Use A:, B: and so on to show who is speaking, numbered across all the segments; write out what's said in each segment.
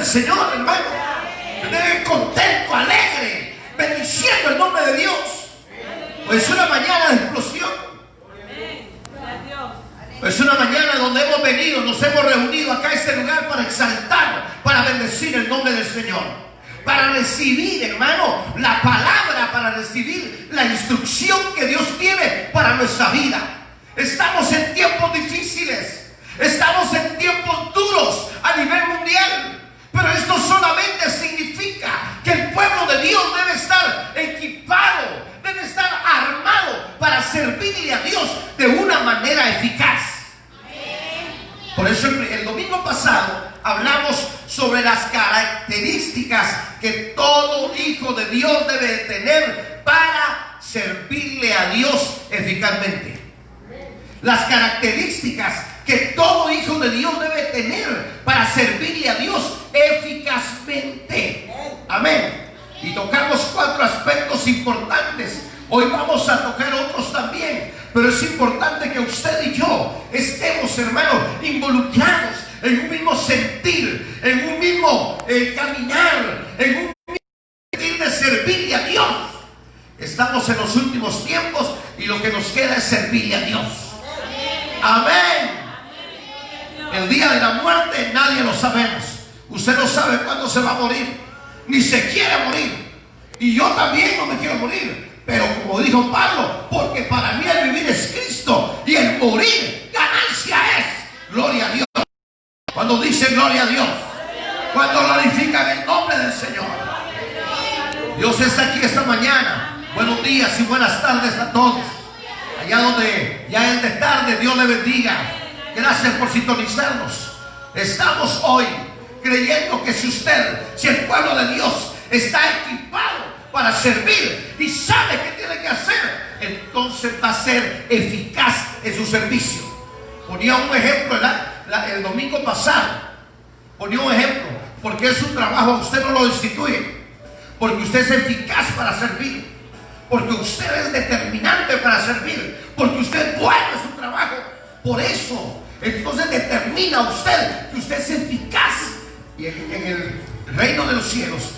A: Señor, hermano. Debe contento, alegre, bendiciendo el nombre de Dios. Pues es una mañana de explosión. Es una mañana donde hemos venido, nos hemos reunido acá en este lugar para exaltar, para bendecir el nombre del Señor, para recibir, hermano, la palabra, para recibir la instrucción que Dios tiene para nuestra vida. Estamos en tiempos difíciles, estamos en tiempos duros a nivel mundial, pero esto solamente significa que el pueblo de Dios debe estar equipado, debe estar armado para servirle a Dios de una manera eficaz. Por eso el domingo pasado hablamos sobre las características que todo hijo de Dios debe tener para servirle a Dios eficazmente. Las características que todo hijo de Dios debe tener para servirle a Dios eficazmente. Amén. Y tocamos 4 aspectos importantes. Hoy vamos a tocar otros también, pero es importante que usted y yo estemos, hermanos, involucrados en un mismo sentir, en un mismo caminar, en un mismo sentir de servirle a Dios. Estamos en los últimos tiempos y lo que nos queda es servirle a Dios. Amén. El día de la muerte nadie lo sabemos. Usted no sabe cuándo se va a morir, ni se quiere morir. Y yo también no me quiero morir. Pero como dijo Pablo, porque para mí el vivir es Cristo y el morir ganancia es. Gloria a Dios. Cuando dicen gloria a Dios, cuando glorifican el nombre del Señor. Dios está aquí esta mañana. Buenos días y buenas tardes a todos. Allá donde ya es de tarde, Dios le bendiga. Gracias por sintonizarnos. Estamos hoy creyendo que si el pueblo de Dios está equipado para servir y sabe qué tiene que hacer, entonces va a ser eficaz en su servicio. Ponía un ejemplo el domingo pasado. Ponía un ejemplo, porque es un trabajo, usted no lo destituye, porque usted es eficaz para servir, porque usted es determinante para servir, porque usted es bueno en su trabajo. Por eso, entonces determina usted que usted es eficaz. Y en el reino de los cielos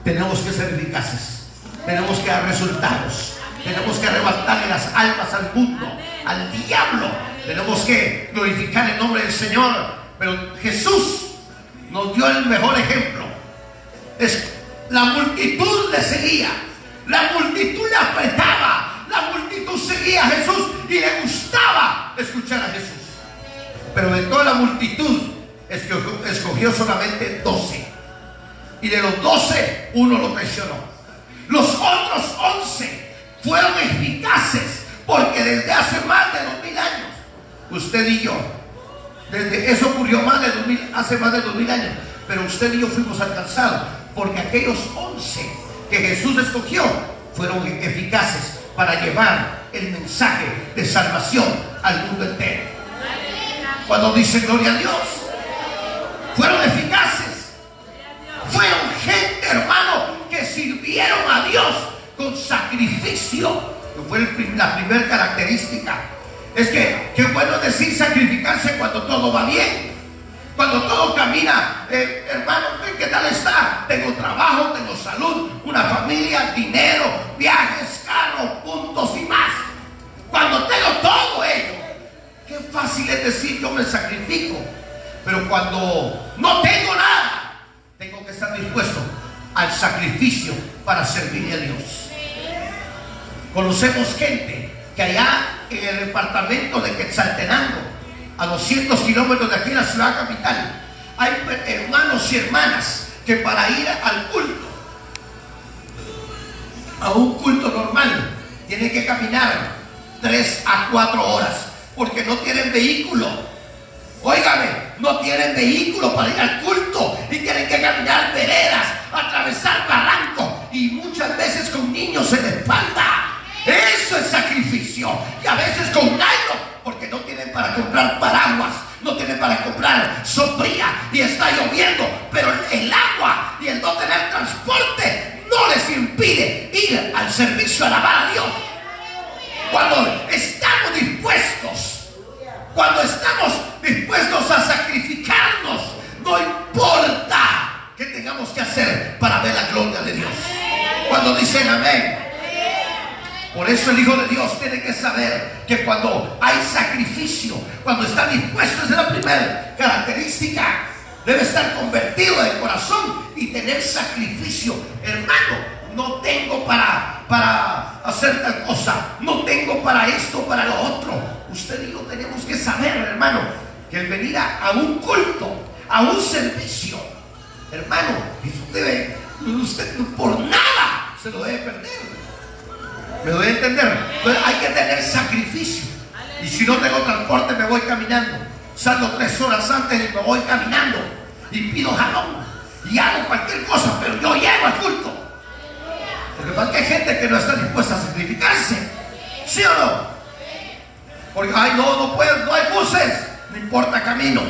A: tenemos que ser eficaces, tenemos que dar resultados, tenemos que arrebatarle las almas al mundo, al diablo. Tenemos que glorificar el nombre del Señor. Pero Jesús nos dio el mejor ejemplo. La multitud le seguía, la multitud le apretaba, la multitud seguía a Jesús y le gustaba escuchar a Jesús. Pero de toda la multitud escogió solamente 12. Y de los 12, uno lo traicionó. Los otros 11 fueron eficaces, porque desde hace más de 2000 años, usted y yo, eso ocurrió hace más de 2000 años, pero usted y yo fuimos alcanzados, porque aquellos 11 que Jesús escogió fueron eficaces para llevar el mensaje de salvación al mundo entero. Cuando dice gloria a Dios, fueron eficaces. Fueron gente, hermano, que sirvieron a Dios con sacrificio, que fue la primera característica. Es que qué bueno decir sacrificarse cuando todo va bien, cuando todo camina. Hermano, ¿qué tal está? Tengo trabajo, tengo salud, una familia, dinero, viajes, carros, puntos y más. Cuando tengo todo ello, qué fácil es decir yo me sacrifico. Pero cuando no tengo nada, tengo que estar dispuesto al sacrificio para servirle a Dios. Conocemos gente que allá en el departamento de Quetzaltenango, a 200 kilómetros de aquí en la ciudad capital, hay hermanos y hermanas que para ir al culto, a un culto normal, tienen que caminar 3 a 4 horas porque no tienen vehículo. Óigame, no tienen vehículo para ir al culto y tienen que caminar veredas, atravesar barrancos y muchas veces con niños en la espalda. Eso es sacrificio. Y a veces con nylon, porque no tienen para comprar paraguas, no tienen para comprar sombrilla y está lloviendo, pero el agua y el no tener transporte no les impide ir al servicio a alabar a Dios. Cuando estamos dispuestos a sacrificarnos, no importa ¿Cuántos dicen amén? Por eso el Hijo de Dios tiene que saber que cuando hay sacrificio, cuando está dispuesto, esa es la primera característica. Debe estar convertido de corazón y tener sacrificio. Hermano, no tengo para hacer tal cosa, no tengo para esto, para lo otro. Usted y yo tenemos que saber, hermano, que el venir a un culto, a un servicio, hermano, usted por nada se lo debe perder. ¿Me doy a entender? Entonces hay que tener sacrificio. Y si no tengo transporte, me voy caminando. Salgo 3 horas antes y me voy caminando. Y pido jalón. Y hago cualquier cosa, pero yo llego al culto. Porque pasa que hay gente que no está dispuesta a sacrificarse. ¿Sí o no? Porque, ay, no puedo, no hay buses. No importa, camino.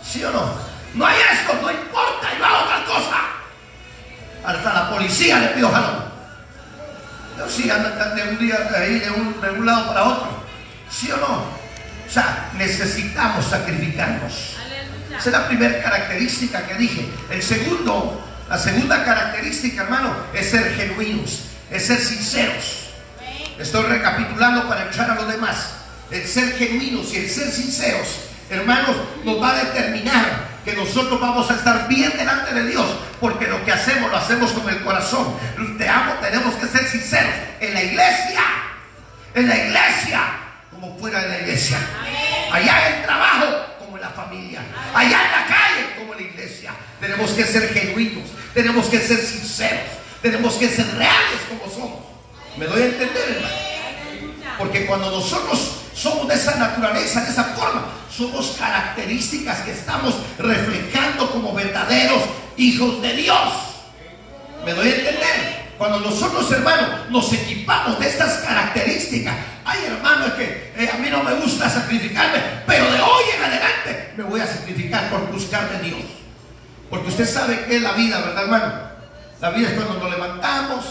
A: ¿Sí o no? No hay esto, no importa, yo hago otra cosa. Hasta la policía le pido jalón. Yo sí ando de un día ahí, de un lado para otro. ¿Sí o no? O sea, necesitamos sacrificarnos. Esa es la primera característica que dije. La segunda característica, hermano, es ser genuinos, es ser sinceros. Estoy recapitulando para echar a los demás. El ser genuinos y el ser sinceros, hermanos, nos va a determinar que nosotros vamos a estar bien delante de Dios, porque lo que hacemos lo hacemos con el corazón. Tenemos que ser sinceros en la iglesia como fuera de la iglesia, allá en el trabajo como en la familia, allá en la calle como en la iglesia. Tenemos que ser genuinos, tenemos que ser sinceros, tenemos que ser reales como somos. ¿Me doy a entender, hermano? Porque cuando nosotros somos de esa naturaleza, de esa forma, somos características que estamos reflejando como verdaderos hijos de Dios. ¿Me doy a entender? Cuando nosotros, hermanos, nos equipamos de estas características, ay, hermano, es que a mí no me gusta sacrificarme, pero de hoy en adelante me voy a sacrificar por buscar de Dios. Porque usted sabe qué es la vida, ¿verdad, hermano? La vida es cuando nos levantamos,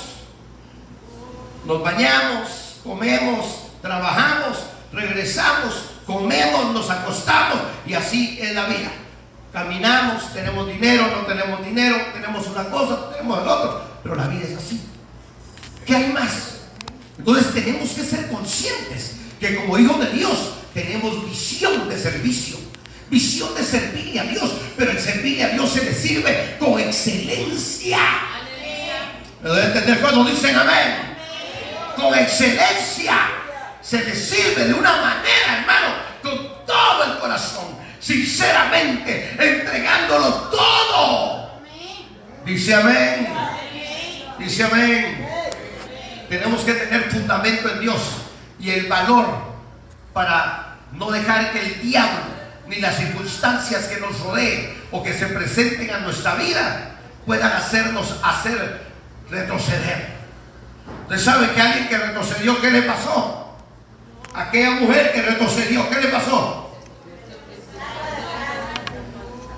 A: nos bañamos, comemos, trabajamos, regresamos, comemos, nos acostamos, y así es la vida. Caminamos, tenemos dinero, no tenemos dinero, tenemos una cosa, tenemos el otro, pero la vida es así. ¿Qué hay más? Entonces tenemos que ser conscientes que como hijos de Dios tenemos visión de servicio, visión de servirle a Dios, pero el servirle a Dios se le sirve con excelencia. ¿Me doy a entender cuando dicen amén? Con excelencia. Se le sirve de una manera, hermano, con todo el corazón, sinceramente, entregándolo todo. Dice amén. Dice amén. Tenemos que tener fundamento en Dios y el valor para no dejar que el diablo ni las circunstancias que nos rodeen o que se presenten a nuestra vida puedan hacernos retroceder. Usted sabe que alguien que retrocedió, ¿qué le pasó? Aquella mujer que retrocedió, ¿qué le pasó?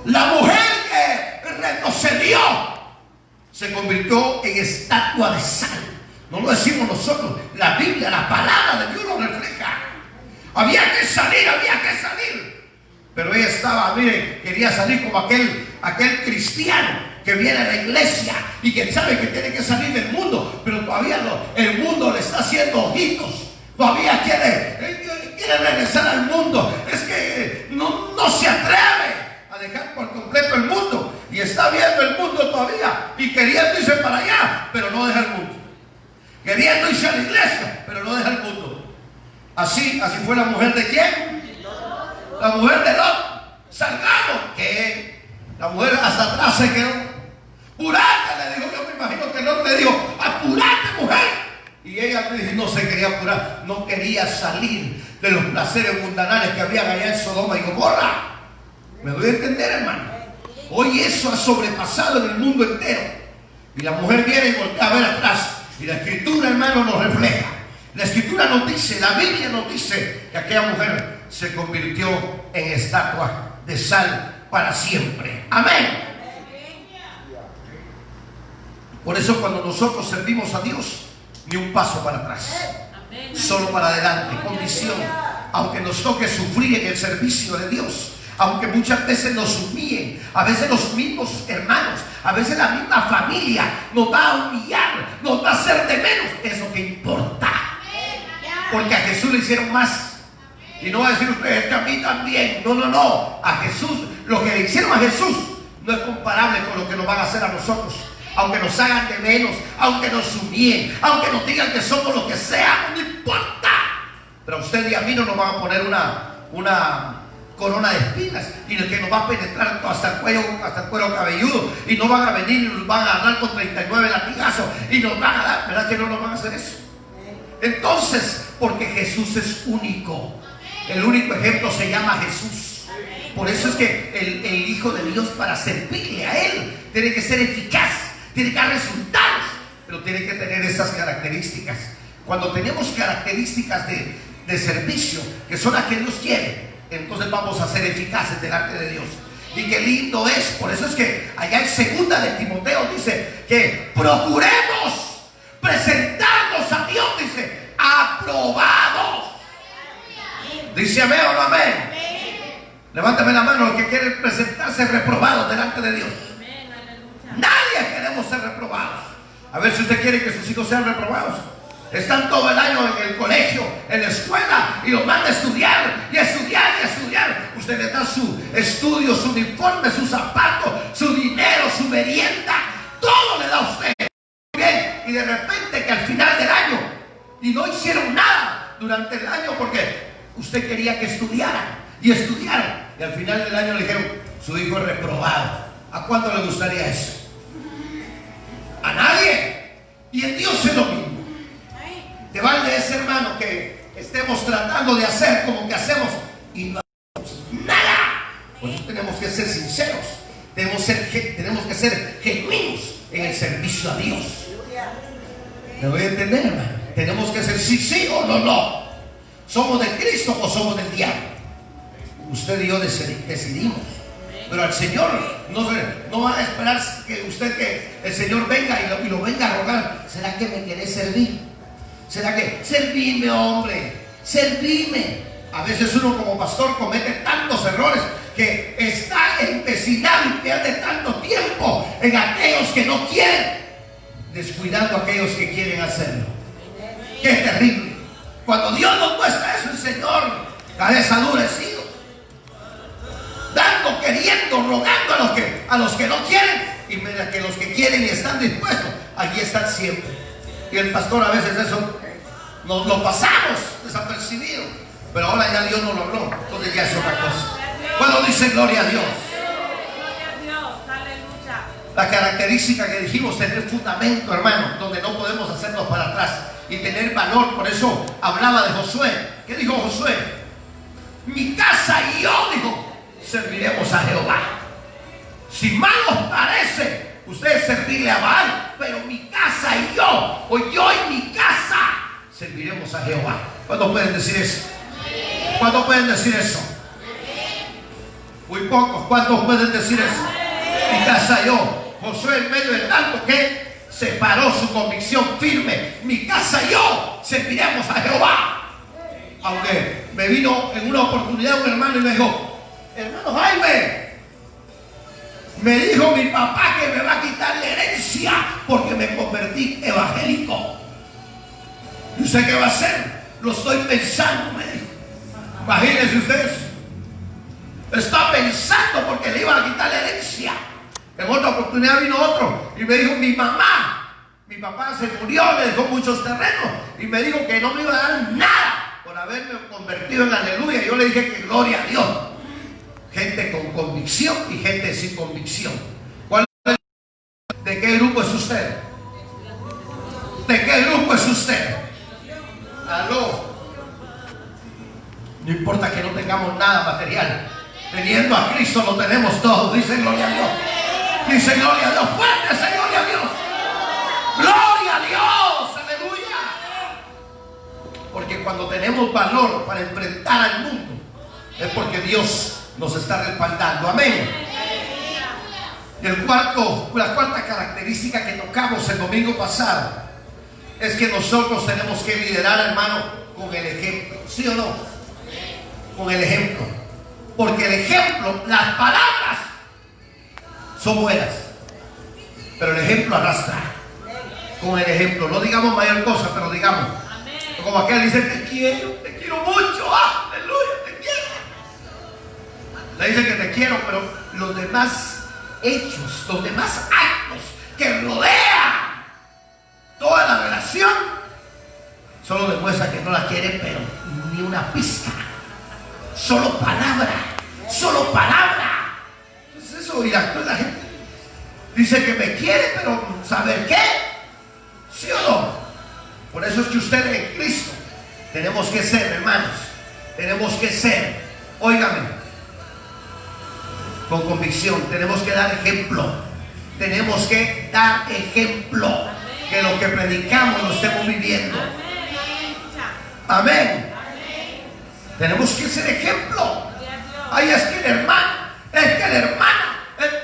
A: La mujer que retrocedió se convirtió en estatua de sal. No lo decimos nosotros, la Biblia, la palabra de Dios lo refleja. Había que salir. Pero ella estaba, miren, quería salir como aquel cristiano que viene a la iglesia y que sabe que tiene que salir del mundo, pero todavía el mundo le está haciendo ojitos. Todavía quiere regresar al mundo. Es que no se atreve a dejar por completo el mundo. Y está viendo el mundo todavía y queriendo irse para allá, pero no deja el mundo. Queriendo irse a la iglesia, pero no deja el mundo. Así fue la mujer de ¿quién? La mujer de Lot. Salgamos. ¿Qué? La mujer hasta atrás se quedó. Apurate, le dijo. Yo me imagino que Lot le dijo: apurate, mujer. Y ella no se quería apurar, no quería salir de los placeres mundanales que había allá en Sodoma y Gomorra. ¿Me doy a entender, hermano? Hoy eso ha sobrepasado en el mundo entero. Y la mujer viene y voltea a ver atrás. Y la escritura, hermano, nos refleja. La escritura nos dice, la Biblia nos dice que aquella mujer se convirtió en estatua de sal para siempre. Amén. Por eso cuando nosotros servimos a Dios, ni un paso para atrás, solo para adelante, con visión. Aunque nos toque sufrir en el servicio de Dios, aunque muchas veces nos humillen, a veces los mismos hermanos, a veces la misma familia nos va a humillar, nos va a hacer de menos, es lo que importa, porque a Jesús le hicieron más. Y no va a decir usted, es que a mí también. No, no, no. A Jesús, lo que le hicieron a Jesús no es comparable con lo que nos van a hacer a nosotros. Aunque nos hagan de menos, aunque nos humillen, aunque nos digan que somos lo que seamos, no importa. Pero a usted y a mí no nos van a poner una corona de espinas y que nos va a penetrar hasta el cuero cabelludo, y no van a venir y nos van a agarrar con 39 latigazos y nos van a dar. ¿Verdad que no nos van a hacer eso? Entonces, porque Jesús es único. El único ejemplo se llama Jesús. Por eso es que el Hijo de Dios, para servirle a Él, tiene que ser eficaz, tiene que dar resultados, pero tiene que tener estas características. Cuando tenemos características de servicio, que son las que Dios quiere, entonces vamos a ser eficaces delante de Dios. Y qué lindo es. Por eso es que allá en 2 de Timoteo dice que procuremos presentarnos a Dios, dice, aprobados. Dice amén o no amén. Levántame la mano los que quieren presentarse reprobados delante de Dios. Nadie queremos ser reprobados. A ver si usted quiere que sus hijos sean reprobados. Están todo el año en el colegio, en la escuela, y los manda a estudiar y a estudiar y a estudiar. Usted le da su estudio, su uniforme, sus zapatos, su dinero, su merienda, todo le da a usted. Bien, y de repente que al final del año, y no hicieron nada durante el año porque usted quería que estudiaran y estudiaran, y al final del año le dijeron, su hijo es reprobado. ¿A cuándo le gustaría eso? A nadie. Y en Dios es lo mismo. Te vale ese hermano que estemos tratando de hacer como que hacemos y no hacemos nada. Por eso tenemos que ser sinceros, tenemos que ser genuinos en el servicio a Dios. ¿Me voy a entender, hermano? Tenemos que ser sí o no. ¿Somos de Cristo o somos del diablo? Usted y yo decidimos. Pero al Señor no va a esperar que el Señor venga y lo venga a rogar. ¿Será que me querés servir? ¿Será que servime, hombre? Servime. A veces uno como pastor comete tantos errores que está empecinado y pierde tanto tiempo en aquellos que no quieren, descuidando a aquellos que quieren hacerlo. ¡Qué terrible! Cuando Dios nos muestra eso, el Señor cabeza endurecido, dando, queriendo, rogando a los que no quieren, y mira que los que quieren y están dispuestos, allí están siempre. Y el pastor a veces eso nos lo pasamos desapercibido, pero ahora ya Dios nos lo habló, entonces ya es otra cosa. Cuando dice gloria a Dios, la característica que dijimos, tener fundamento, hermano, donde no podemos hacernos para atrás, y tener valor. Por eso hablaba de Josué. ¿Qué dijo Josué? Mi casa y yo, dijo, serviremos a Jehová. Si mal os parece, ustedes servirle a Baal, pero mi casa y yo, o yo y mi casa, serviremos a Jehová. ¿Cuántos pueden decir eso? ¿Cuántos pueden decir eso? Muy pocos. ¿Cuántos pueden decir eso? Mi casa y yo. Josué, en medio de tanto que separó su convicción firme, mi casa y yo serviremos a Jehová. Aunque me vino en una oportunidad un hermano y me dijo, hermano Jaime, me dijo mi papá que me va a quitar la herencia porque me convertí evangélico. ¿Y usted qué va a hacer? Lo estoy pensando, me dijo. Imagínense ustedes, está pensando porque le iban a quitar la herencia. En otra oportunidad vino otro y me dijo, mi papá se murió, me dejó muchos terrenos y me dijo que no me iba a dar nada por haberme convertido en aleluya. Yo le dije que gloria a Dios. Gente con convicción y gente sin convicción. ¿De qué grupo es usted? ¿De qué grupo es usted? Aló. No importa que no tengamos nada material, teniendo a Cristo lo tenemos todo. Dice gloria a Dios. Dice gloria a Dios. Fuerte, dice gloria a Dios. Gloria a Dios. Aleluya. Porque cuando tenemos valor para enfrentar al mundo, es porque Dios nos está respaldando. Amén. Y la cuarta característica que tocamos el domingo pasado es que nosotros tenemos que liderar, hermano, con el ejemplo. ¿Sí o no? Con el ejemplo. Porque el ejemplo, las palabras son buenas, pero el ejemplo arrastra. Con el ejemplo, no digamos mayor cosa, pero digamos, como aquel dice, te quiero mucho, aleluya, te quiero. Le dice que te quiero, pero los demás hechos, los demás actos que rodean toda la relación, solo demuestra que no la quiere, pero ni una pizca. Solo palabra, solo palabra. Entonces eso, y la gente dice que me quiere, pero ¿saber qué? ¿Sí o no? Por eso es que ustedes en Cristo tenemos que ser, hermanos, tenemos que ser, óigame, con convicción, tenemos que dar ejemplo, tenemos que dar ejemplo, que lo que predicamos lo estemos viviendo. Amén. Tenemos que ser ejemplo. Ay, es que el hermano,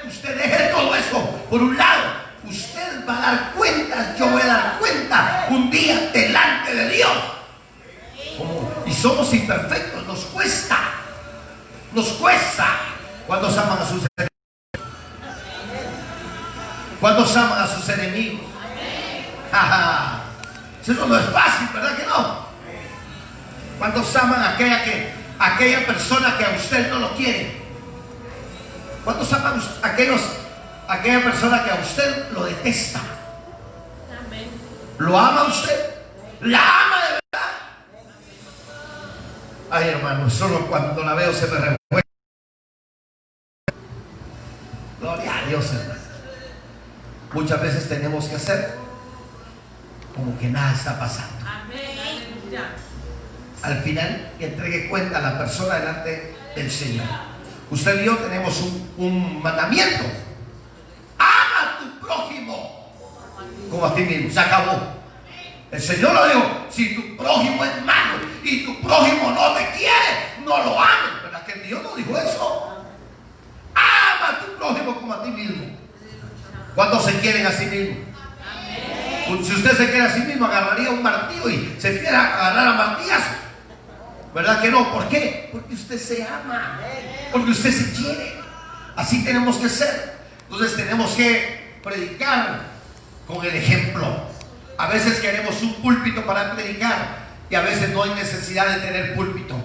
A: usted deje todo eso por un lado. Usted va a dar cuenta, yo voy a dar cuenta un día delante de Dios. Y somos imperfectos, nos cuesta. ¿Cuántos aman a sus enemigos? ¿Cuántos aman a sus enemigos? Eso no es fácil, ¿verdad que no? ¿Cuántos aman a aquella persona que a usted no lo quiere? ¿Cuántos aman a aquella persona que a usted lo detesta? ¿Lo ama usted? ¿La ama de verdad? Ay, hermano, solo cuando la veo se me revuelve. Gloria a Dios, hermano. Muchas veces tenemos que hacer como que nada está pasando. Al final, que entregue cuenta a la persona delante del Señor. Usted y yo tenemos un mandamiento: ama a tu prójimo como a ti mismo. Se acabó. El Señor lo dijo: si tu prójimo es malo y tu prójimo no te quiere, no lo ames. ¿Verdad que Dios no dijo eso? Ama a tu prójimo como a ti mismo. ¿Cuántos se quieren a sí mismos? Si usted se quiere a sí mismo, agarraría un martillo y se quiere agarrar a martillazos. ¿Verdad que no? ¿Por qué? Porque usted se ama, porque usted se quiere. Así tenemos que ser. Entonces tenemos que predicar con el ejemplo. A veces queremos un púlpito para predicar y a veces no hay necesidad de tener púlpito.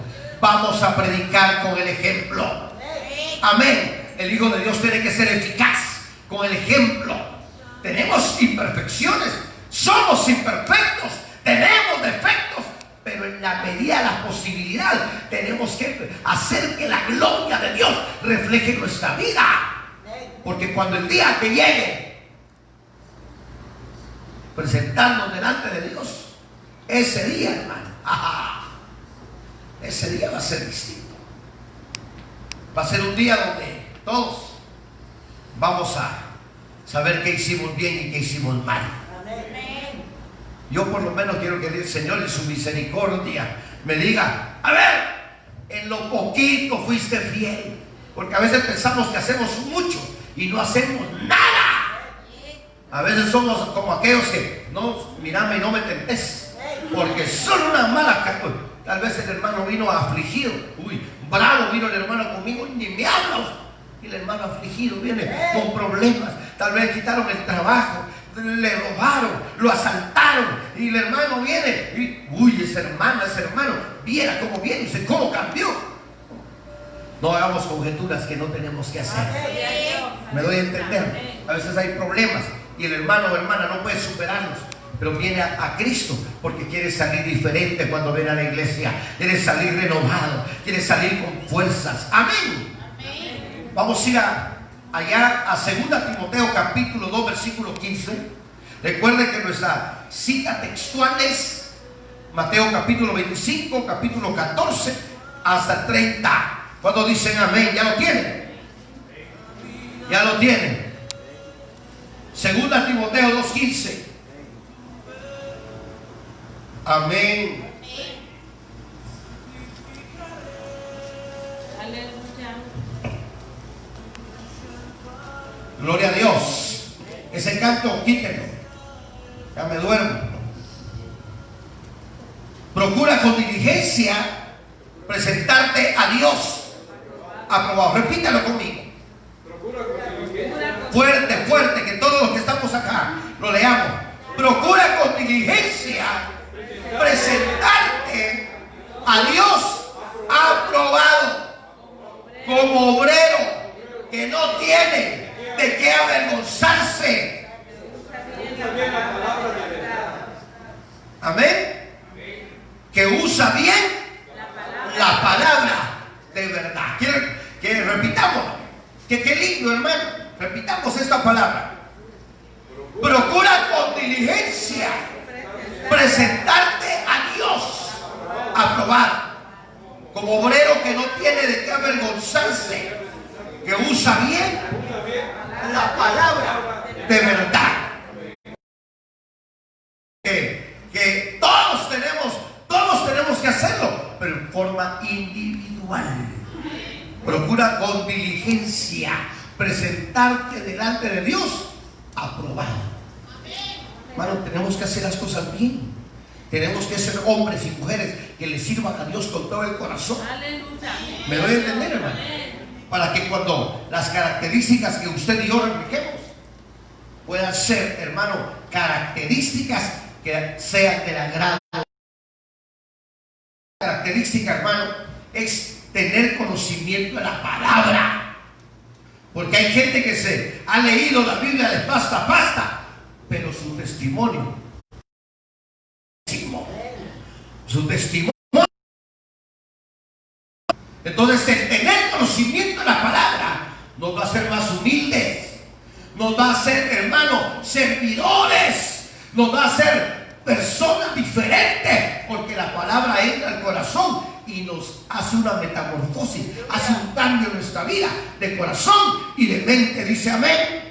A: Vamos a predicar con el ejemplo. Amén. El Hijo de Dios tiene que ser eficaz con el ejemplo. Tenemos imperfecciones, somos imperfectos, tenemos defectos, pero en la medida de la posibilidad tenemos que hacer que la gloria de Dios refleje nuestra vida. Porque cuando el día que llegue, presentarnos delante de Dios, ese día, hermano, ese día va a ser distinto. Va a ser un día donde todos vamos a saber qué hicimos bien y qué hicimos mal. Yo por lo menos quiero que el Señor en su misericordia me diga: a ver, en lo poquito fuiste fiel. Porque a veces pensamos que hacemos mucho y no hacemos nada. A veces somos como aquellos que no, mírame y no me tentes, porque son una mala cara. Tal vez el hermano vino afligido, bravo vino el hermano conmigo y ni me habla. Y el hermano afligido viene con problemas. Tal vez quitaron el trabajo, le robaron, lo asaltaron, y el hermano viene y ese hermano, viera cómo viene, dice, cómo cambió. No hagamos conjeturas que no tenemos que hacer. Me doy a entender. A veces hay problemas y el hermano o hermana no puede superarlos, pero viene a Cristo porque quiere salir diferente cuando viene a la iglesia. Quiere salir renovado, quiere salir con fuerzas. Amén. Vamos a ir allá a 2 Timoteo capítulo 2 versículo 15. Recuerden que nuestra cita textual es Mateo capítulo 25, capítulo 14 hasta 30. Cuando dicen amén, ¿ya lo tienen? Ya lo tienen. 2 Timoteo 2:15. Amén. Gloria a Dios. Ese canto quítenlo. Ya me duermo. Procura con diligencia presentarte a Dios aprobado. Repítalo conmigo. Fuerte, fuerte, que todos los que estamos acá lo leamos. Procura con diligencia presentarte a Dios aprobado, como obrero que no tiene de qué avergonzarse. Amén. Que usa bien la palabra de verdad. ¿Quieren que repitamos? Que qué lindo, hermano. Repitamos esta palabra. Procura con diligencia presentarte a Dios aprobado, como obrero que no tiene de qué avergonzarse, que usa bien la palabra de verdad. Que todos tenemos que hacerlo, pero en forma individual. Procura con diligencia presentarte delante de Dios aprobado. Hermano, tenemos que hacer las cosas bien. Tenemos que ser hombres y mujeres que le sirvan a Dios con todo el corazón. ¿Me doy a entender, hermano? Para que cuando las características que usted y yo reflejemos puedan ser, hermano, características que sean del agrado. La característica, hermano, es tener conocimiento de la palabra. Porque hay gente que se ha leído la Biblia de pasta a pasta, pero su testimonio, entonces el tener conocimiento de la palabra nos va a hacer más humildes, nos va a hacer, hermano, servidores, nos va a hacer personas diferentes, porque la palabra entra al corazón y nos hace una metamorfosis, hace un cambio en nuestra vida de corazón y de mente. Dice amén.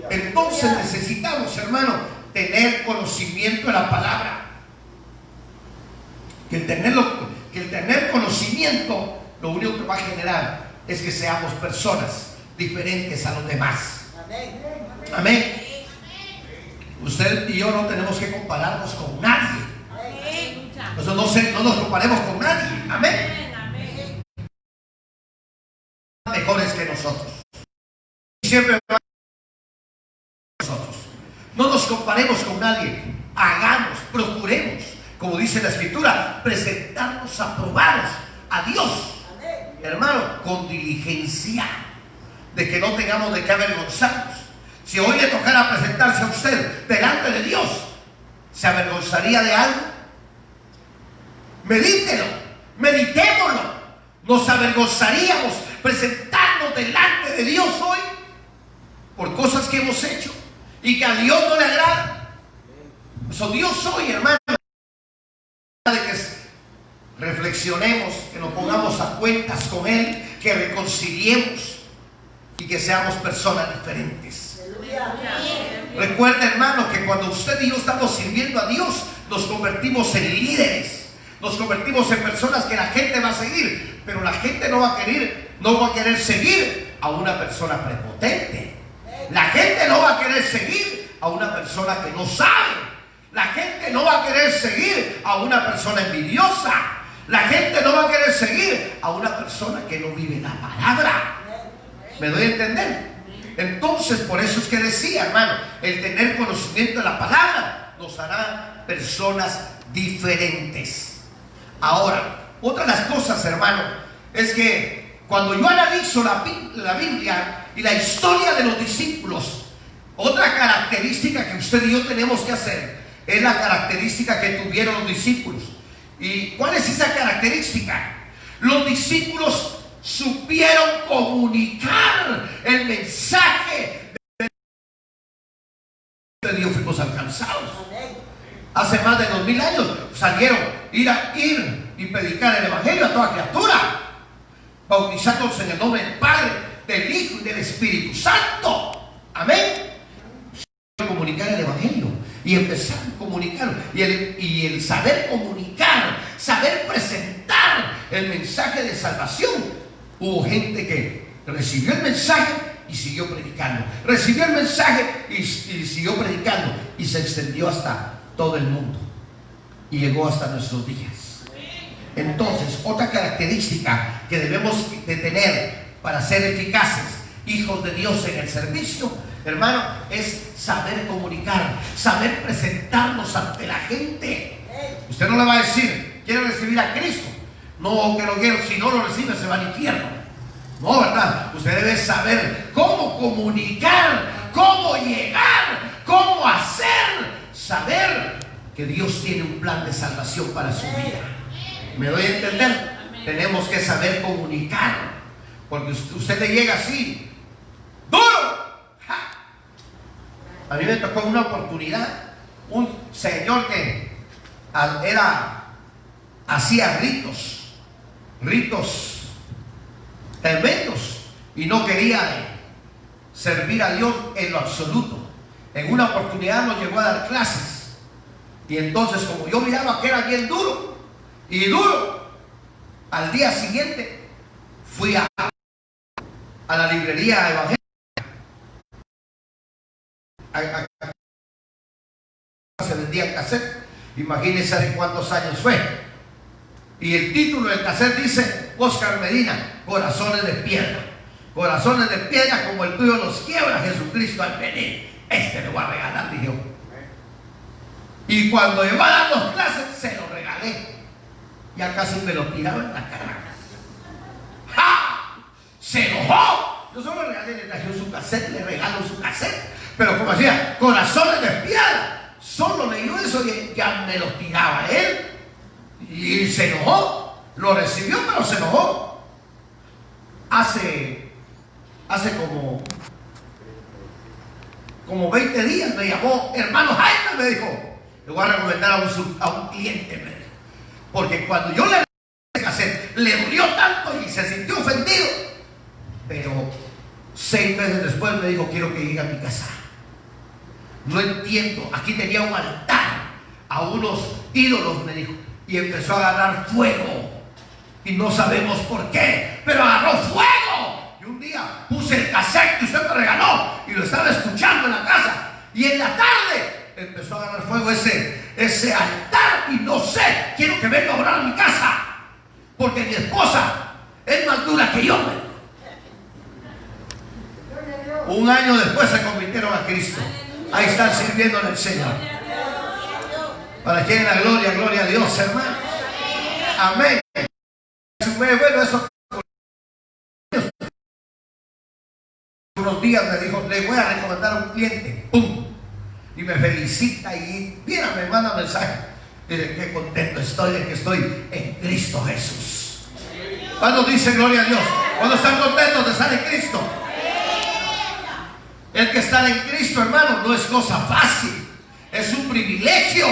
A: Entonces necesitamos, hermano, tener conocimiento de la palabra. Que el tener conocimiento lo único que va a generar es que seamos personas diferentes a los demás. Amén. Usted y yo no tenemos que compararnos con nadie. Nosotros no nos comparemos con nadie. Amén. Mejores que nosotros. Siempre nosotros. No nos comparemos con nadie. Hagamos, procuremos, como dice la Escritura, presentarnos aprobados a Dios. Hermano, con diligencia, de que no tengamos de qué avergonzarnos. Si hoy le tocara presentarse a usted delante de Dios, ¿se avergonzaría de algo? Medítelo, meditémoslo. ¿Nos avergonzaríamos presentarnos delante de Dios hoy por cosas que hemos hecho y que a Dios no le agrada? Eso Dios hoy, hermano, de que reflexionemos, que nos pongamos a cuentas con Él, que reconciliemos y que seamos personas diferentes. Recuerda, hermano, que cuando usted y yo estamos sirviendo a Dios, nos convertimos en líderes, nos convertimos en personas que la gente va a seguir, pero la gente no va a querer seguir a una persona prepotente. La gente no va a querer seguir a una persona que no sabe. La gente no va a querer seguir a una persona envidiosa. La gente no va a querer seguir a una persona que no vive la palabra. ¿Me doy a entender? Entonces, por eso es que decía, hermano, el tener conocimiento de la palabra nos hará personas diferentes. Ahora, otra de las cosas, hermano, es que cuando yo analizo la Biblia y la historia de los discípulos, otra característica que usted y yo tenemos que hacer es la característica que tuvieron los discípulos. ¿Y cuál es esa característica? Los discípulos supieron comunicar el mensaje de Dios. Fuimos alcanzados. Hace más de 2000 años salieron ir y predicar el evangelio a toda criatura, bautizándose en el nombre del Padre, del Hijo y del Espíritu Santo. Amén. Comunicar el evangelio y empezar a comunicar y el saber comunicar, saber presentar el mensaje de salvación. Hubo gente que recibió el mensaje y siguió predicando, recibió el mensaje y siguió predicando, y se extendió hasta todo el mundo y llegó hasta nuestros días. Entonces, otra característica que debemos de tener para ser eficaces, hijos de Dios en el servicio, hermano, es saber comunicar, saber presentarnos ante la gente. Usted no le va a decir, quiero recibir a Cristo. No, que lo quiero, si no lo recibe se va al infierno. No, ¿verdad? Usted debe saber cómo comunicar, cómo llegar, cómo hacer, saber que Dios tiene un plan de salvación para su vida. ¿Me doy a entender? Tenemos que saber comunicar, porque usted le llega así, ¡duro! ¡Ja! A mí me tocó una oportunidad, un señor que hacía ritos tremendos y no quería servir a Dios en lo absoluto. En una oportunidad nos llegó a dar clases y entonces, como yo miraba que era bien duro y duro, al día siguiente fui a la librería evangélica. Se vendía cassette. Imagínense de cuántos años fue. Y el título del cassette dice: Oscar Medina, corazones de piedra. Corazones de piedra como el tuyo los quiebra Jesucristo al venir. Este le voy a regalar, dije yo. Y cuando iba a dar las clases, se lo regalé. Ya casi me lo tiraba en la cara. ¡Ja! Se enojó. Yo solo le regalé, le traje su cassette, le regalo su cassette. Pero como decía, corazones de piedra, solo leyó eso y ya me lo tiraba él. Y se enojó. Lo recibió, pero se enojó. Hace como 20 días me llamó, hermano Jaime, me dijo, le voy a recomendar a un cliente, me dijo, porque cuando yo le regalé ese cassette, le dolió tanto y se sintió ofendido, pero 6 meses después me dijo, quiero que llegue a mi casa. No entiendo, aquí tenía un altar a unos ídolos, me dijo, y empezó a agarrar fuego y no sabemos por qué, pero agarró fuego. Y un día puse el cassette que usted me regaló y lo estaba escuchando en la casa, y en la tarde empezó a agarrar fuego ese altar, y no sé, quiero que venga a orar a mi casa porque mi esposa es más dura que yo. Un año después se convirtieron a Cristo. Ahí están sirviendo al Señor. Para que la gloria, gloria a Dios, hermanos. Amén. Bueno, eso. Unos días me dijo, le voy a recomendar a un cliente. ¡Pum! Y me felicita y mira, me manda mensaje. Dice, qué contento estoy de que estoy en Cristo Jesús. ¿Cuándo dice gloria a Dios? ¿Cuándo están contentos de estar en Cristo? El que está en Cristo, hermano, no es cosa fácil. Es un privilegio.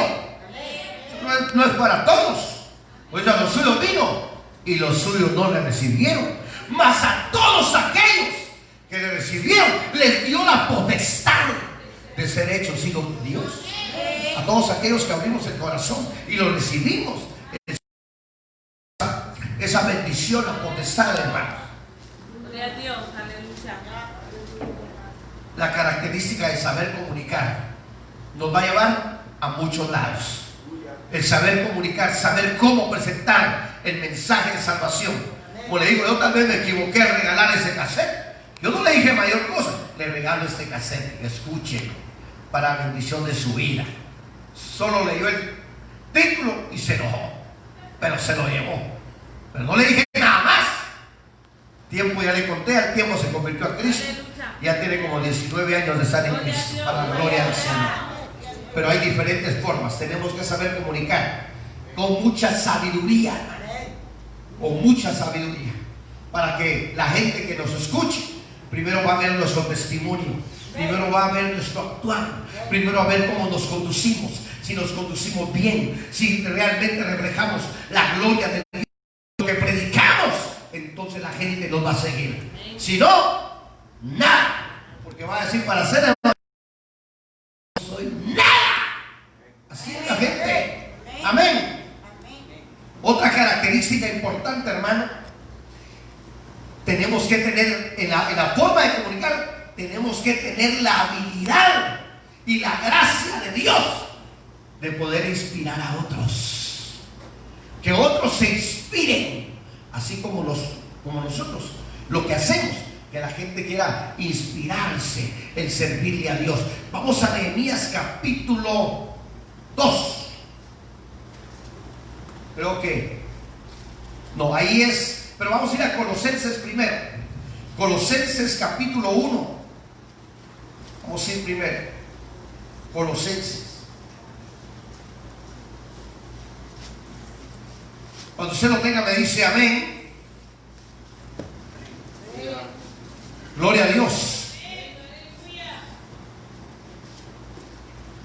A: No es para todos. Pues a los suyos vino y los suyos no le recibieron. Mas a todos aquellos que le recibieron, les dio la potestad de ser hechos hijos de Dios. A todos aquellos que abrimos el corazón y lo recibimos, esa bendición, la potestad, hermano.
B: Gloria a Dios, aleluya.
A: La característica de saber comunicar nos va a llevar a muchos lados. El saber comunicar, saber cómo presentar el mensaje de salvación. Como le digo, yo tal vez me equivoqué al regalar ese cassette. Yo no le dije mayor cosa. Le regalo este cassette, escuche, para la bendición de su vida. Solo leyó el título y se enojó, pero se lo llevó. Pero no le dije nada más. Tiempo ya le conté, al tiempo se convirtió a Cristo. Ya tiene como 19 años de estar en Cristo, para la gloria del Señor. Pero hay diferentes formas. Tenemos que saber comunicar con mucha sabiduría, con mucha sabiduría, para que la gente que nos escuche primero va a ver nuestro testimonio, primero va a ver nuestro actuar, primero va a ver cómo nos conducimos, si nos conducimos bien, si realmente reflejamos la gloria de Dios, lo que predicamos, entonces la gente nos va a seguir. Si no, nada, porque va a decir, para ser hermano no soy nada. Así es la gente. Amén. Otra característica importante, hermano, tenemos que tener en la forma de comunicar, tenemos que tener la habilidad y la gracia de Dios de poder inspirar a otros, que otros se inspiren inspiren, así como nosotros, lo que hacemos, que la gente quiera inspirarse en servirle a Dios. Vamos a Nehemías capítulo 2. Creo que no, ahí es, pero vamos a ir a Colosenses primero. Colosenses capítulo 1. Vamos a ir primero. Colosenses. Cuando usted lo tenga me dice amén. Gloria a Dios.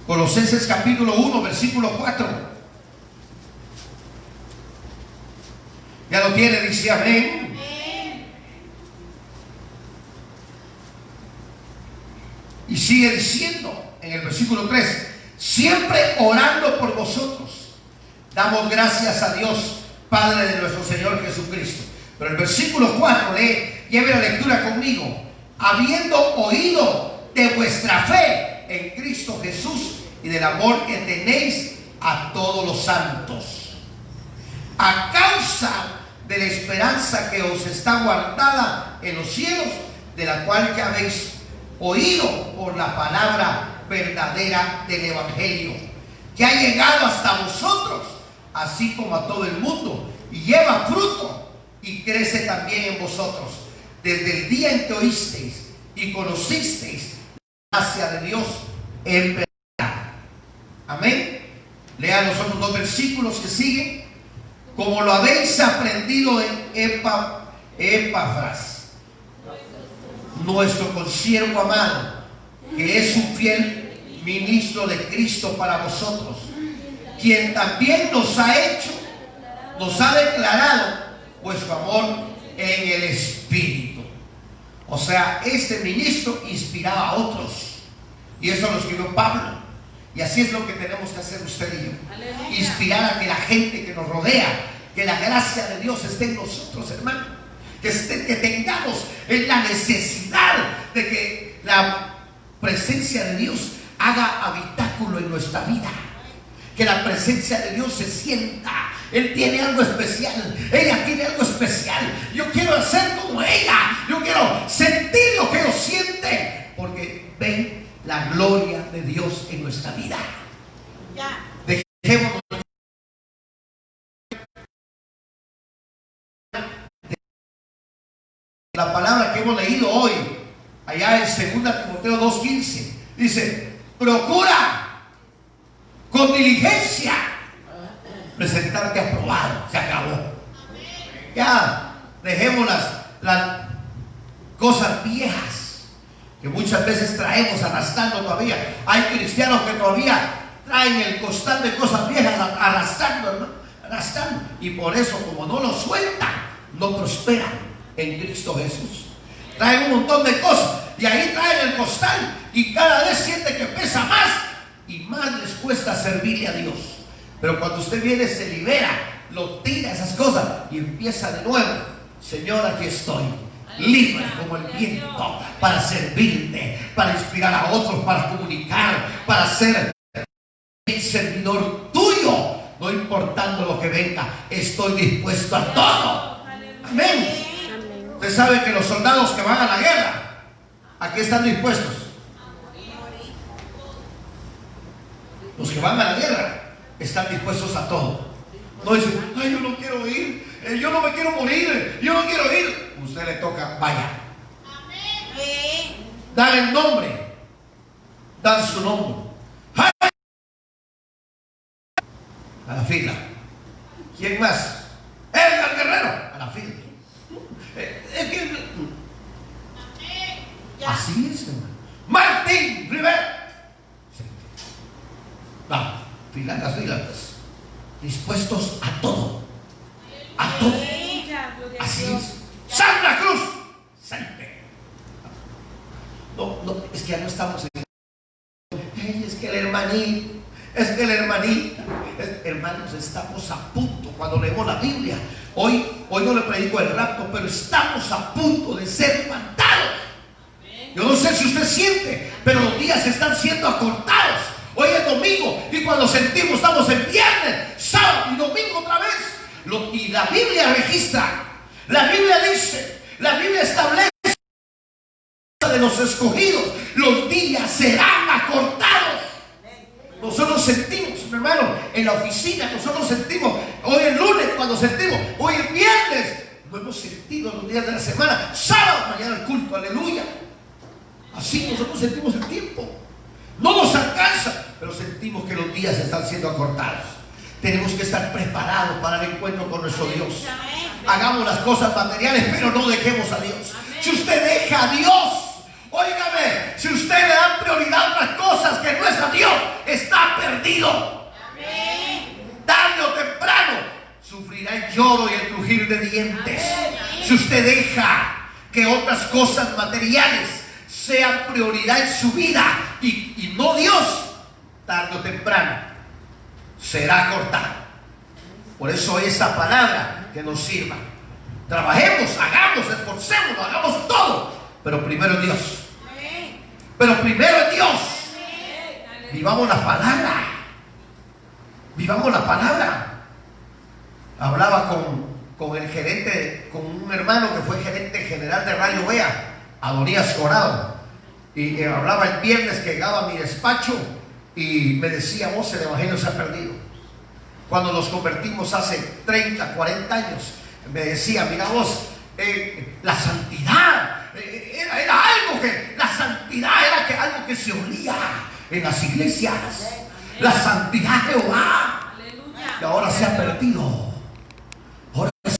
A: Colosenses capítulo 1, versículo 4. Ya lo tiene, dice amén. Y sigue diciendo en el versículo 3: siempre orando por vosotros, damos gracias a Dios, Padre de nuestro Señor Jesucristo. Pero el versículo 4, lleve la lectura conmigo. Habiendo oído de vuestra fe en Cristo Jesús y del amor que tenéis a todos los santos, a causa de la esperanza que os está guardada en los cielos, de la cual ya habéis oído por la palabra verdadera del Evangelio, que ha llegado hasta vosotros, así como a todo el mundo, y lleva fruto y crece también en vosotros, desde el día en que oísteis y conocisteis la gracia de Dios en verdad. Amén. Lean los otros dos versículos que siguen. Como lo habéis aprendido en Epafras, nuestro consiervo amado, que es un fiel ministro de Cristo para vosotros, quien también nos ha declarado vuestro amor en el Espíritu. O sea, este ministro inspiraba a otros, y eso lo escribió Pablo. Y así es lo que tenemos que hacer usted y yo. Inspirar a que la gente que nos rodea, que la gracia de Dios esté en nosotros, hermano. Que tengamos la necesidad de que la presencia de Dios haga habitáculo en nuestra vida. Que la presencia de Dios se sienta. Él tiene algo especial, ella tiene algo especial. Yo quiero hacer como ella. Yo quiero sentir lo que ellos sienten, porque ven la gloria de Dios en nuestra vida. Dejemos la palabra que hemos leído hoy, allá en 2 Timoteo 2:15. Dice: procura con diligencia presentarte aprobado. Se acabó. Ya dejemos las cosas viejas que muchas veces traemos arrastrando todavía. Hay cristianos que todavía traen el costal de cosas viejas arrastrando, hermano, arrastrando. Y por eso, como no lo sueltan, no prosperan en Cristo Jesús. Traen un montón de cosas y ahí traen el costal, y cada vez siente que pesa más y más les cuesta servirle a Dios. Pero cuando usted viene, se libera, lo tira esas cosas y empieza de nuevo. Señor, aquí estoy, libre como el viento, para servirte, para inspirar a otros, para comunicar, para ser el servidor tuyo. No importando lo que venga, estoy dispuesto a todo. Amén. Usted sabe que los soldados que van a la guerra, ¿a qué están dispuestos? Los que van a la guerra están dispuestos a todo. No dicen: ay, yo no quiero ir, yo no me quiero morir, yo no quiero ir. Usted le toca, vaya. Dan el nombre, dan su nombre. A la fila. ¿Quién más? Edgar Guerrero. A la fila. Así es, hermano. Martín Rivera. Vamos, las filas, pues. Dispuestos a todo. A todo. Así es. Santa Cruz. No, es que ya no estamos en. Es que el hermanito. Hermanos, estamos a punto. Cuando leemos la Biblia, hoy no le predico el rapto, pero estamos a punto de ser levantados. Yo no sé si usted siente, pero los días están siendo acortados. Hoy es domingo, y cuando sentimos estamos en viernes, sábado y domingo otra vez. Y la Biblia registra, la Biblia dice, la Biblia establece de los escogidos, los días serán acortados. Nosotros sentimos, mi hermano, en la oficina, nosotros sentimos, hoy es lunes, cuando sentimos, hoy es viernes, lo hemos sentido los días de la semana, sábado, mañana el culto, aleluya. Así nosotros sentimos el tiempo. No nos alcanza, pero sentimos que los días están siendo acortados. Tenemos que estar preparados para el encuentro con nuestro Dios. Hagamos las cosas materiales, pero no dejemos a Dios. Si usted deja a Dios, óigame, si usted le da prioridad a otras cosas que no es a Dios, está perdido. Tarde o temprano sufrirá el lloro y el crujir de dientes. Si usted deja que otras cosas materiales sean prioridad en su vida y no Dios, tarde o temprano será cortado. Por eso esa palabra que nos sirva. Trabajemos, hagamos, esforcémonos, hagamos todo, pero primero Dios. Pero primero es Dios. Vivamos la palabra. Vivamos la palabra. Hablaba con el gerente, con un hermano que fue gerente general de Radio Vea, Adonías Corado. Y hablaba el viernes que llegaba a mi despacho y me decía: vos, el evangelio se ha perdido. Cuando nos convertimos hace 30, 40 años, me decía: mira vos, la santidad era algo que, la santidad era algo que se olía en las iglesias. La santidad de Jehová. Y ahora se ha perdido. Ahora la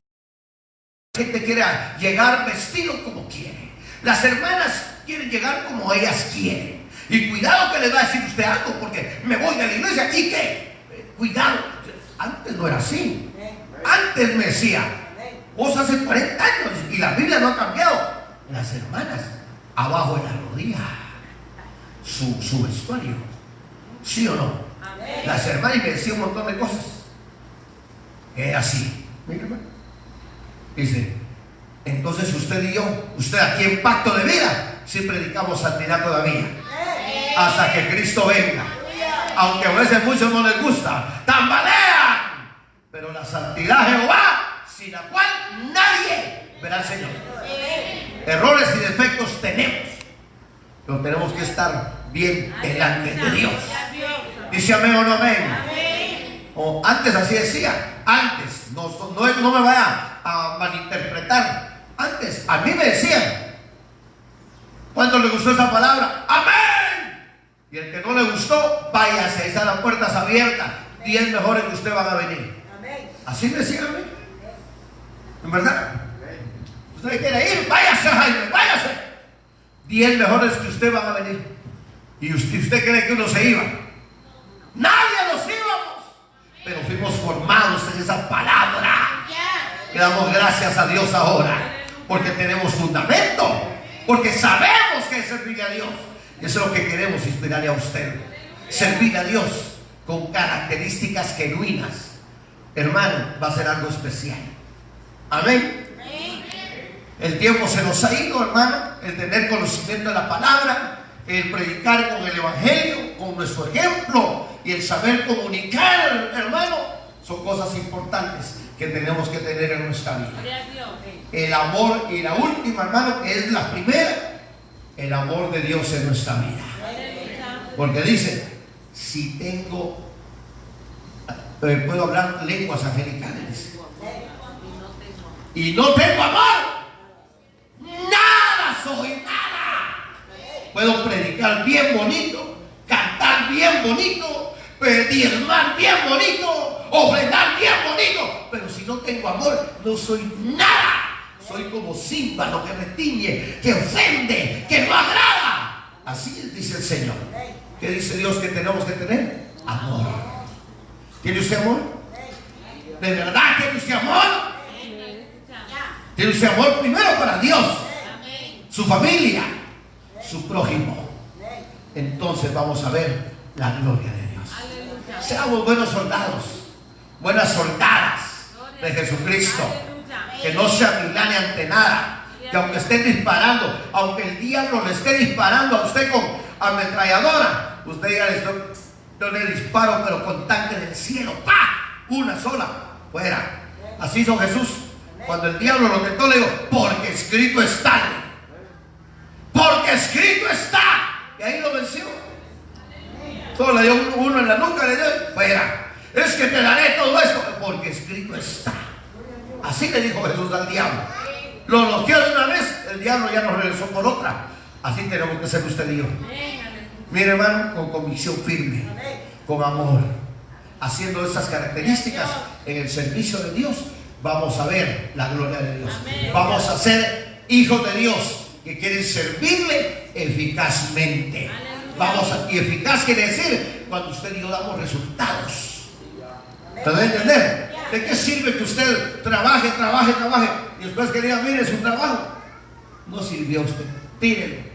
A: gente quiere llegar vestido como quiere. Las hermanas quieren llegar como ellas quieren. Y cuidado que le va a decir usted algo, porque me voy de la iglesia. ¿Y qué? Cuidado. Antes no era así. Antes me decía: vos hace 40 años y la Biblia no ha cambiado. Las hermanas abajo de la rodilla, su vestuario, ¿sí o no? Amén. Las hermanas, y me decía un montón de cosas. Es así. Dice: entonces usted y yo, usted aquí en Pacto de Vida, sí predicamos santidad todavía, hasta que Cristo venga. Aunque a veces muchos no les gusta, tambalean, pero la santidad de Jehová, sin la cual nadie verá al Señor. Errores y defectos tenemos, pero tenemos que estar bien delante de Dios. Dice amén o no amén. O antes así decía, antes, no me vaya a malinterpretar. Antes a mí me decían: ¿cuánto le gustó esa palabra? Amén. Y el que no le gustó, váyase, ahí están las puertas abiertas, 10 mejores que usted van a venir. Así me decían a mí. ¿En verdad? Usted quiere ir, váyase, Jaime, váyase. 10 mejores que usted van a venir. Y usted cree que uno se iba. Nadie nos íbamos, pero fuimos formados en esa palabra. Le damos gracias a Dios ahora, porque tenemos fundamento, porque sabemos que es servir a Dios. Y eso es lo que queremos inspirarle a usted. Servir a Dios con características genuinas, hermano, va a ser algo especial. Amén. El tiempo se nos ha ido, hermano. El tener conocimiento de la palabra, el predicar con el evangelio, con nuestro ejemplo, y el saber comunicar, hermano, son cosas importantes que tenemos que tener en nuestra vida. El amor, y la última, hermano, que es la primera, el amor de Dios en nuestra vida. Porque dice: si tengo, puedo hablar lenguas angelicales y no tengo amor, nada soy, nada. Puedo predicar bien bonito, cantar bien bonito, diezmar bien bonito, ofrendar bien bonito, pero si no tengo amor, no soy nada. Soy como címbalo que retiñe, que ofende, que no agrada. Así dice el Señor. ¿Qué dice Dios que tenemos que tener? Amor. ¿Tiene usted amor? ¿De verdad tiene usted amor? Tiene usted amor primero para Dios, su familia, su prójimo. Entonces vamos a ver la gloria de Dios. Seamos buenos soldados, buenas soldadas de Jesucristo. Que no se amilane ante nada. Que aunque estén disparando, aunque el diablo le esté disparando a usted con ametralladora, usted diga: yo le disparo, pero con tanque del cielo, ¡pa! Una sola, fuera. Así hizo Jesús. Cuando el diablo lo tentó, le dijo, porque escrito está. Porque escrito está. Y ahí lo venció. Solo le dio uno en la nuca, le dio, fuera. Es que te daré todo esto, porque escrito está. Así le dijo Jesús al diablo. Lo noqueó de una vez, el diablo ya nos regresó por otra. Así tenemos que ser usted y yo. Mire, hermano, con convicción firme, con amor, haciendo estas características en el servicio de Dios, vamos a ver la gloria de Dios. Vamos a ser hijos de Dios que quieren servirle eficazmente. Y eficaz quiere decir cuando usted y yo damos resultados. ¿Te debe entender? ¿De qué sirve que usted trabaje y después que diga, mire su trabajo? No sirvió a usted, tírelo.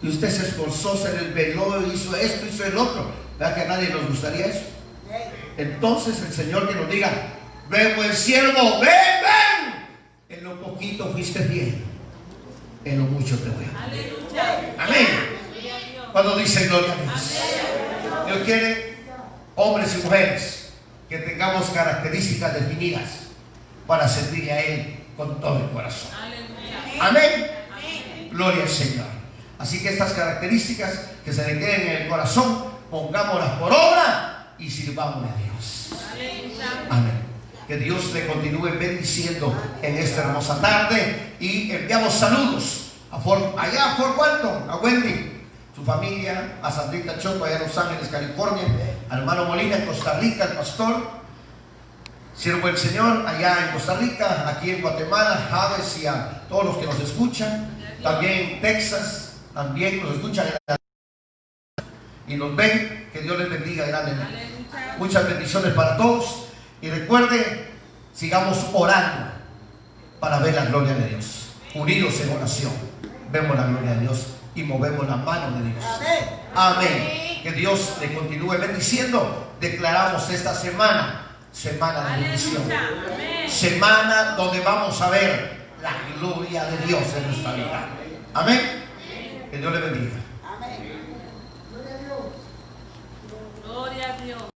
A: Y usted se esforzó, se desveló, hizo esto, hizo el otro. ¿Verdad que a nadie nos gustaría eso? Entonces el Señor que nos diga, ven buen siervo, ven. En lo poquito fuiste fiel, en lo mucho te voy a dar. Amén. Cuando dice gloria a Dios, Dios quiere hombres y mujeres que tengamos características definidas para servirle a Él con todo el corazón. Amén. Gloria al Señor. Así que estas características que se le queden en el corazón, pongámoslas por obra y sirvámosle a Dios. Amén. Que Dios le continúe bendiciendo en esta hermosa tarde. Y enviamos saludos allá a Fort Walton, a Wendy, su familia, a Sandrita Choco allá en Los Ángeles, California, al hermano Molina en Costa Rica, el pastor, siervo del Señor allá en Costa Rica, aquí en Guatemala, Javes y a todos los que nos escuchan, también en Texas. También nos escuchan y nos ven. Que Dios les bendiga grandemente. Muchas bendiciones para todos. Y recuerde, sigamos orando para ver la gloria de Dios. Unidos en oración, vemos la gloria de Dios y movemos la mano de Dios. Amén. Que Dios le continúe bendiciendo. Declaramos esta semana de bendición. Semana donde vamos a ver la gloria de Dios en nuestra vida. Amén. Que Dios le bendiga.
B: Gloria a Dios.